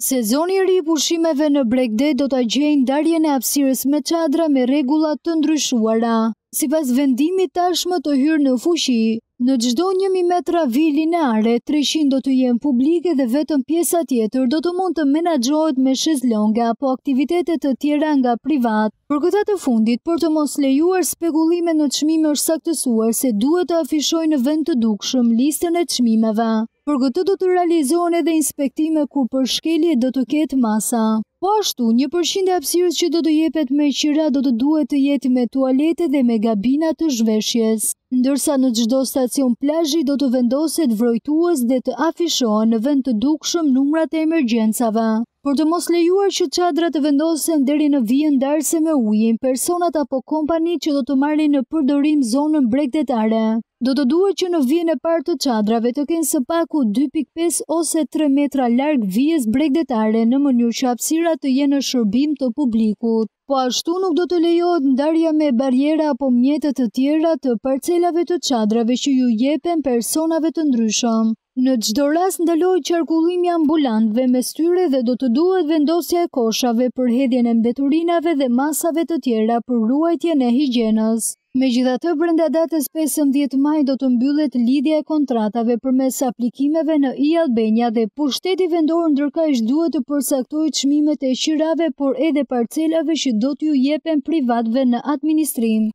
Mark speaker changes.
Speaker 1: Sezoni i ri i pushimeve në Bregdet do ta gjejë ndarjen e hapësirës me çadra me rregulla të ndryshuara. Sipas vendimit tashmë të hyrë në fuqi, në çdo 1000 metra vijë lineare, 300 do të jenë publike dhe vetëm pjesa tjetër do të mund të menaxhohet me shezlonga apo aktivitete të tjera nga privat. Për këta të fundit, për të mos lejuar spekullime në çmime është saktësuar se duhet të afishojë në vend të dukshëm listën e çmimeve. Për këtë do të realizohen edhe inspektime ku për shkelje do të ketë masa. Po ashtu, 1% e hapësirës që do të jepet me qira do të duhet të jetë me tualete dhe me gabina të zhveshjes, ndërsa në çdo stacion plazhi do të vendoset vrojtues dhe të afishohen në vend të dukshëm numrat e emergjencave. Për të mos lejuar që çadrat të vendosen deri në vijën ndarëse me ujin, personat apo kompanitë që do të marrin në përdorim zonën bregdetare, do të duhet që në vijën e parë të çadrave të kenë së paku 2.5 ose 3 metra larg vijës bregdetare në mënyrë që hapësira të jenë në shërbim të publikut. Po ashtu nuk do të lejohet ndarja me barjera apo mjete të tjera të parcelave të çadrave që ju jepen personave të ndryshëm. Në çdo rast ndalohet qarkullimi ambulantëve me styre dhe do të duhet vendosja e koshave për hedhjen e mbeturinave dhe masave të tjera për ruajtjen e higjienës. Megjithatë, brenda datës 15 maj do të mbyllet lidhja e kontratave përmes aplikimeve në e-Albania dhe pushteti vendor ndërkaq duhet të përcaktojë çmimet e qirave por edhe parcelave që do t'ju jepen privatëve në administrim.